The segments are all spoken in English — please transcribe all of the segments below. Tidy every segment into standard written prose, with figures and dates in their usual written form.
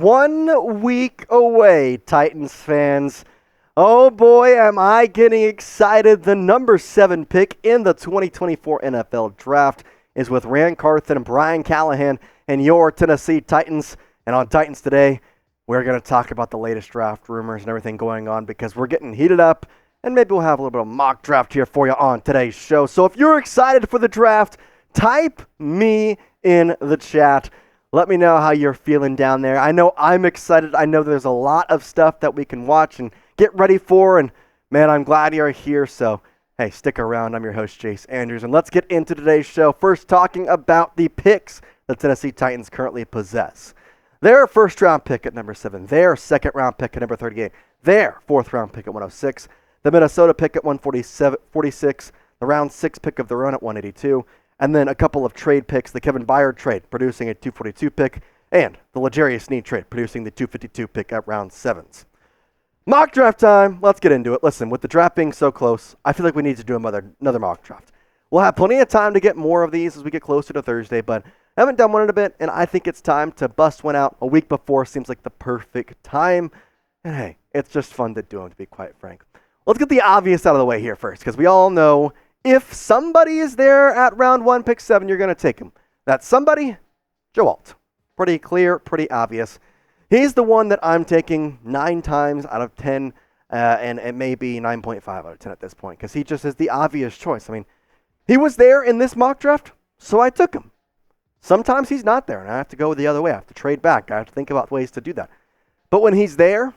1 week away, Titans fans. Oh boy, am I getting excited. The number 7 pick in the 2024 NFL Draft is with Rand Carthen and Brian Callahan and your Tennessee Titans. And on Titans Today, we're going to talk about the latest draft rumors and everything going on because we're getting heated up, and maybe we'll have a little bit of mock draft here for you on today's show. So if you're excited for the draft, type me in the chat. Let me know how you're feeling down there. I know I'm excited. I know there's a lot of stuff that we can watch and get ready for. And man, I'm glad you're here. So hey, stick around. I'm your host, Jace Andrews. And let's get into today's show. First, talking about the picks the Tennessee Titans currently possess. Their first round pick at number 7. Their second round pick at number 38. Their fourth round pick at 106. The Minnesota pick at 146. The round 6 pick of their own at 182. And then a couple of trade picks, the Kevin Byard trade producing a 242 pick, and the L'Jarius Sneed trade producing the 252 pick at round 7s. Mock draft time. Let's get into it. Listen, with the draft being so close, I feel like we need to do another mock draft. We'll have plenty of time to get more of these as we get closer to Thursday, but I haven't done one in a bit, and I think it's time to bust one out. A week before seems like the perfect time. And hey, it's just fun to do them, to be quite frank. Let's get the obvious out of the way here first, because we all know if somebody is there at round 1, pick 7, you're going to take him. That somebody, Joe Alt. Pretty clear, pretty obvious. He's the one that I'm taking 9 times out of 10, and it may be 9.5 out of 10 at this point, because he just is the obvious choice. I mean, he was there in this mock draft, so I took him. Sometimes he's not there, and I have to go the other way. I have to trade back. I have to think about ways to do that. But when he's there,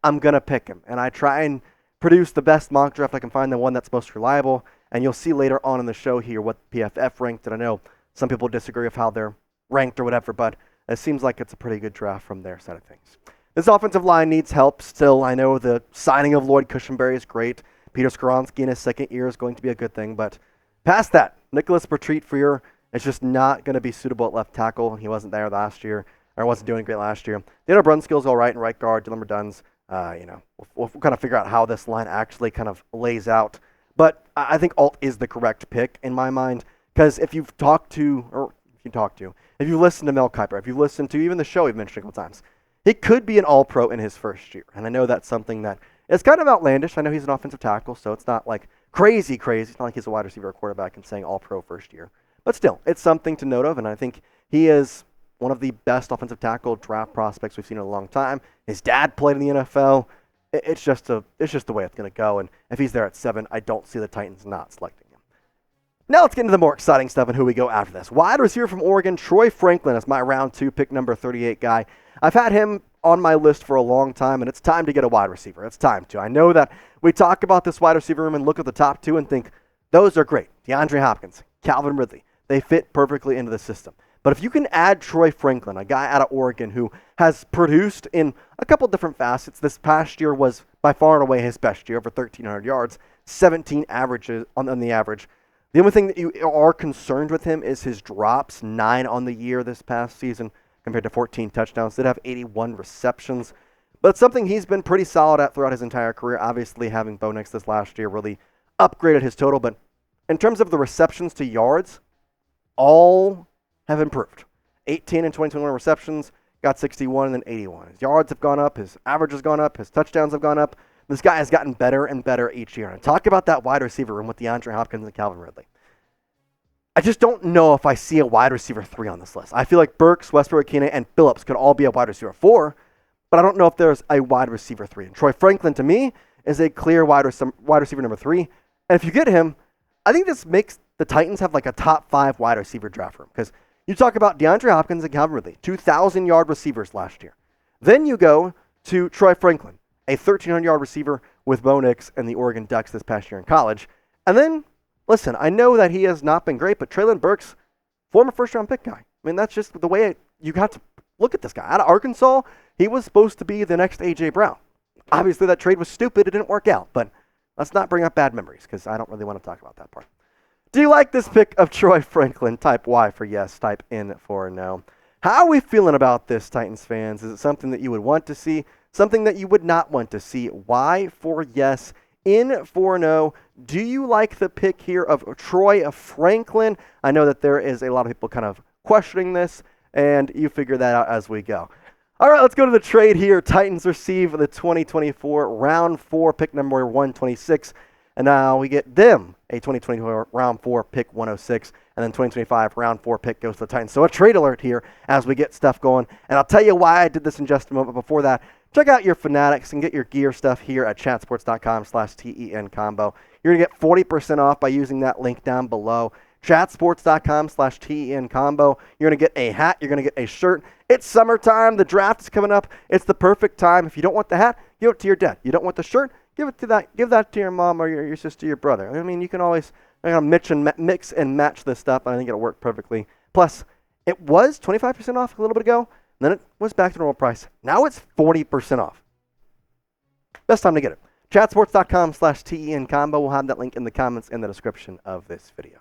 I'm going to pick him, and I try and produce the best mock draft I can find, the one that's most reliable. And you'll see later on in the show here what PFF ranked. And I know some people disagree with how they're ranked or whatever, but it seems like it's a pretty good draft from their side of things. This offensive line needs help still. I know the signing of Lloyd Cushenberry is great. Peter Skoronski in his second year is going to be a good thing. But past that, Nicholas Bertrand is just not going to be suitable at left tackle. He wasn't there last year, or wasn't doing great last year. Daniel Brunskill's all right in right guard. Dylan Dunn's, we'll kind of figure out how this line actually kind of lays out. But I think Alt is the correct pick in my mind, because if you listen to Mel Kiper, if you've listened to even the show we've mentioned a couple times, he could be an All-Pro in his first year. And I know that's something that is kind of outlandish. I know he's an offensive tackle, so it's not like crazy. It's not like he's a wide receiver or quarterback and saying All-Pro first year. But still, it's something to note of, and I think he is one of the best offensive tackle draft prospects we've seen in a long time. His dad played in the NFL. It's just the way it's going to go, and if he's there at 7, I don't see the Titans not selecting him. Now let's get into the more exciting stuff and who we go after this. Wide receiver from Oregon, Troy Franklin is my round 2 pick, number 38 guy. I've had him on my list for a long time, and it's time to get a wide receiver. It's time to. I know that we talk about this wide receiver room and look at the top 2 and think, those are great. DeAndre Hopkins, Calvin Ridley, they fit perfectly into the system. But if you can add Troy Franklin, a guy out of Oregon who has produced in a couple different facets, this past year was by far and away his best year, over 1,300 yards, 17 averages on the average. The only thing that you are concerned with him is his drops, 9 on the year this past season compared to 14 touchdowns. Did have 81 receptions, but it's something he's been pretty solid at throughout his entire career. Obviously, having Bo Nix this last year really upgraded his total, but in terms of the receptions to yards, all have improved. 18 and 2021 receptions, got 61 and then 81. His yards have gone up, his average has gone up, his touchdowns have gone up. This guy has gotten better and better each year. And talk about that wide receiver room with DeAndre Hopkins and Calvin Ridley. I just don't know if I see a wide receiver 3 on this list. I feel like Burks, Westbrook-Ikine, and Phillips could all be a wide receiver 4, but I don't know if there's a wide receiver 3. And Troy Franklin, to me, is a clear wide receiver number 3. And if you get him, I think this makes the Titans have like a top 5 wide receiver draft room, because you talk about DeAndre Hopkins and Calvin Ridley, 2,000-yard receivers last year. Then you go to Troy Franklin, a 1,300-yard receiver with Bo Nix and the Oregon Ducks this past year in college. And then, listen, I know that he has not been great, but Treylon Burks, former first-round pick guy. I mean, that's just the way you got to look at this guy. Out of Arkansas, he was supposed to be the next A.J. Brown. Obviously, that trade was stupid. It didn't work out, but let's not bring up bad memories because I don't really want to talk about that part. Do you like this pick of Troy Franklin? Type Y for yes, type N for no. How are we feeling about this, Titans fans? Is it something that you would want to see? Something that you would not want to see? Y for yes, N for no. Do you like the pick here of Troy Franklin? I know that there is a lot of people kind of questioning this, and you figure that out as we go. All right, let's go to the trade here. Titans receive the 2024 round 4 pick number 126. And now we get them a 2024 round 4 pick 106. And then 2025 round 4 pick goes to the Titans. So a trade alert here as we get stuff going. And I'll tell you why I did this in just a moment. But before that, check out your Fanatics and get your gear stuff here at chatsports.com/TENcombo. You're going to get 40% off by using that link down below. Chatsports.com/TENcombo. You're going to get a hat. You're going to get a shirt. It's summertime. The draft is coming up. It's the perfect time. If you don't want the hat, give it to your dad. You don't want the shirt, give that to your mom or your sister, your brother. I mean, you can always mix and match this stuff, and I think it'll work perfectly. Plus, it was 25% off a little bit ago. Then it was back to normal price. Now it's 40% off. Best time to get it. Chatsports.com/TENcombo. We'll have that link in the comments and the description of this video.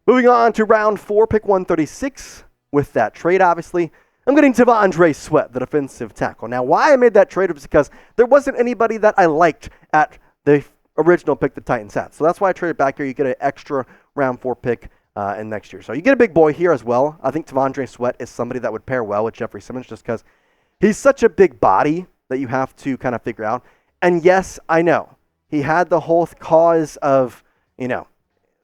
Moving on to round 4, pick 136. With that trade, obviously, I'm getting T'Vondre Sweat, the defensive tackle. Now, why I made that trade was because there wasn't anybody that I liked at the original pick the Titans had. So that's why I traded back here. You get an extra round 4 pick in next year. So you get a big boy here as well. I think T'Vondre Sweat is somebody that would pair well with Jeffrey Simmons just because he's such a big body that you have to kind of figure out. And yes, I know, he had the whole cause of, the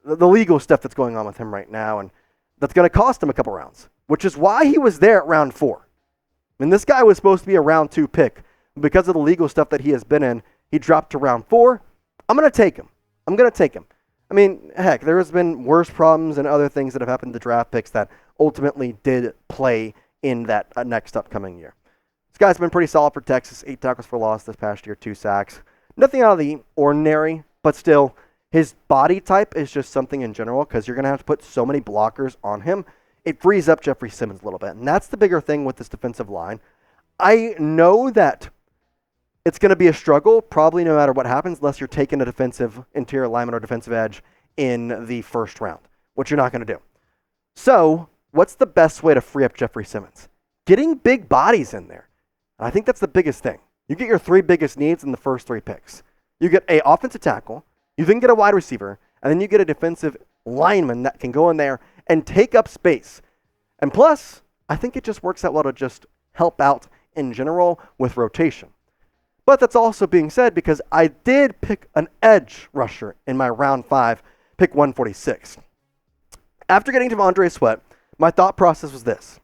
legal stuff that's going on with him right now, and that's going to cost him a couple rounds, which is why he was there at round 4. I mean, this guy was supposed to be a round 2 pick. Because of the legal stuff that he has been in, he dropped to round 4. I'm going to take him. I mean, heck, there has been worse problems and other things that have happened to draft picks that ultimately did play in that next upcoming year. This guy's been pretty solid for Texas. 8 tackles for loss this past year, 2 sacks. Nothing out of the ordinary, but still, his body type is just something in general because you're going to have to put so many blockers on him. It frees up Jeffrey Simmons a little bit. And that's the bigger thing with this defensive line. I know that it's going to be a struggle, probably no matter what happens, unless you're taking a defensive interior lineman or defensive edge in the first round, which you're not going to do. So what's the best way to free up Jeffrey Simmons? Getting big bodies in there. And I think that's the biggest thing. You get your 3 biggest needs in the first 3 picks. You get an offensive tackle, you then get a wide receiver, and then you get a defensive lineman that can go in there and take up space. And plus, I think it just works out well to just help out in general with rotation. But that's also being said because I did pick an edge rusher in my round 5, pick 146. After getting T'Vondre Sweat, my thought process was this.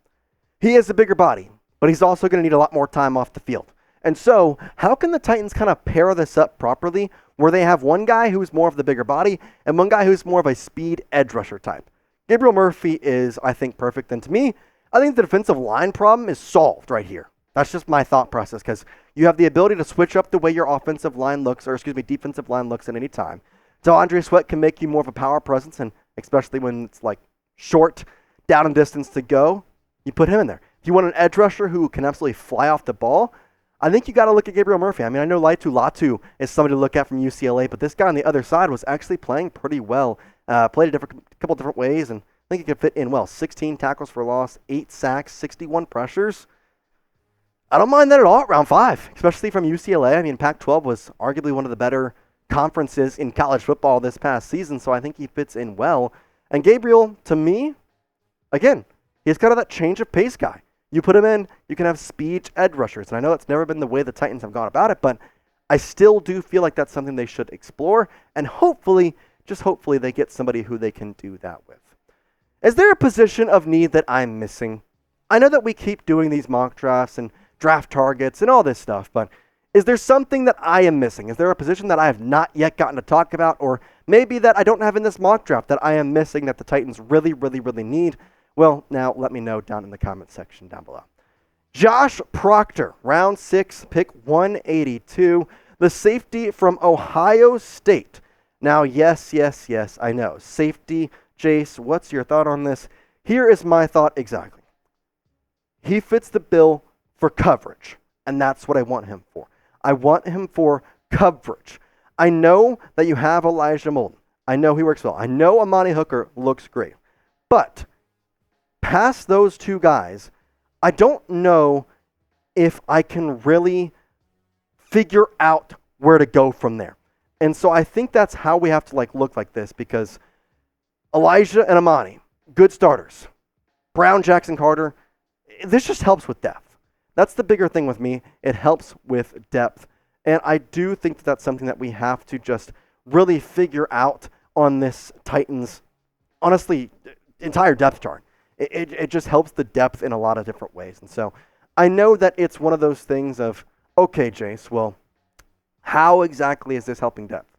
He has a bigger body, but he's also going to need a lot more time off the field. And so, how can the Titans kind of pair this up properly where they have one guy who's more of the bigger body and one guy who's more of a speed edge rusher type? Gabriel Murphy is, I think, perfect. And to me, I think the defensive line problem is solved right here. That's just my thought process because you have the ability to switch up the way your defensive line looks at any time. T'Vondre Sweat can make you more of a power presence, and especially when it's like short, down and distance to go, you put him in there. If you want an edge rusher who can absolutely fly off the ball, I think you got to look at Gabriel Murphy. I mean, I know Laitu Latu is somebody to look at from UCLA, but this guy on the other side was actually playing pretty well. Played a couple different ways, and I think he could fit in well. 16 tackles for loss, 8 sacks, 61 pressures. I don't mind that at all at round 5, especially from UCLA. I mean, Pac-12 was arguably one of the better conferences in college football this past season, so I think he fits in well. And Gabriel, to me, again, he's kind of that change of pace guy. You put him in, you can have speed edge rushers. And I know that's never been the way the Titans have gone about it, but I still do feel like that's something they should explore. And hopefully, just hopefully, they get somebody who they can do that with. Is there a position of need that I'm missing? I know that we keep doing these mock drafts and draft targets and all this stuff, but is there something that I am missing? Is there a position that I have not yet gotten to talk about, or maybe that I don't have in this mock draft that I am missing that the Titans really, really, really need? Well, now let me know down in the comment section down below. Josh Proctor, round 6, pick 182, the safety from Ohio State. Now, yes, I know. Safety, Jace, what's your thought on this? Here is my thought exactly. He fits the bill for coverage, and that's what I want him for. I want him for coverage. I know that you have Elijah Molden. I know he works well. I know Amani Hooker looks great. But past those 2 guys, I don't know if I can really figure out where to go from there. And so I think that's how we have to look like this, because Elijah and Amani, good starters. Brown, Jackson Carter, this just helps with depth. That's the bigger thing with me. It helps with depth. And I do think that that's something that we have to just really figure out on this Titans, honestly, entire depth chart. It just helps the depth in a lot of different ways. And so I know that it's one of those things of, okay, Jace, well, how exactly is this helping depth?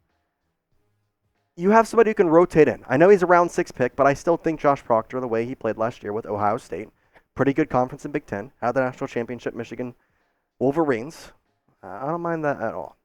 You have somebody who can rotate in. I know he's a round 6 pick, but I still think Josh Proctor, the way he played last year with Ohio State, pretty good conference in Big Ten, had the national championship, Michigan Wolverines. I don't mind that at all.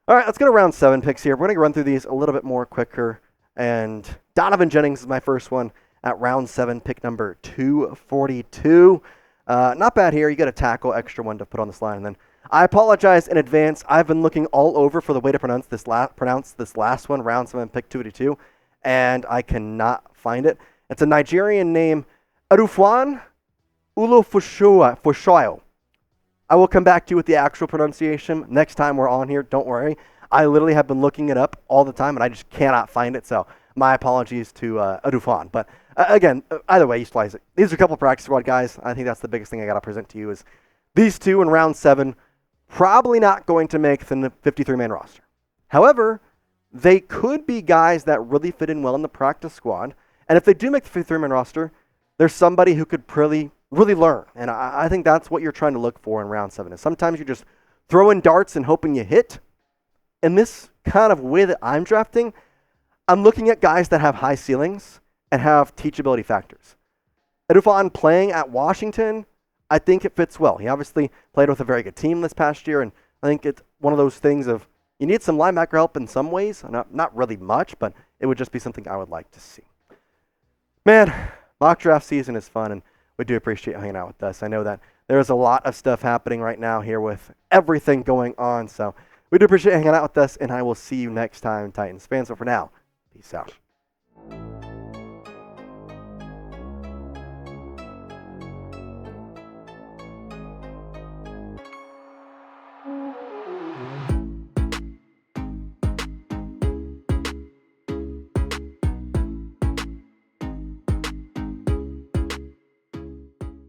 All right, let's go to round 7 picks here. We're going to run through these a little bit more quicker. And Donovan Jennings is my first one at round 7, pick number 242. Not bad here. You got a tackle, extra one to put on this line. And then I apologize in advance. I've been looking all over for the way to pronounce this last one, round 7, pick 282, and I cannot find it. It's a Nigerian name, Edefuan Ulofoshio. I will come back to you with the actual pronunciation next time we're on here. Don't worry. I literally have been looking it up all the time, and I just cannot find it. So my apologies to Edefuan. But again, either way, you slice it. These are a couple of practice squad guys. I think that's the biggest thing I got to present to you is these two in round 7 probably not going to make the 53-man roster. However, they could be guys that really fit in well in the practice squad. And if they do make the 53-man roster, there's somebody who could really learn. And I think that's what you're trying to look for in round 7. Is sometimes you're just throwing darts and hoping you hit. In this kind of way that I'm drafting, I'm looking at guys that have high ceilings and have teachability factors. Edefuan playing at Washington, I think it fits well. He obviously played with a very good team this past year, and I think it's one of those things of you need some linebacker help in some ways. Not really much, but it would just be something I would like to see. Man, mock draft season is fun, and we do appreciate hanging out with us. I know that there's a lot of stuff happening right now here with everything going on, so we do appreciate hanging out with us, and I will see you next time, Titans fans. So for now, peace out.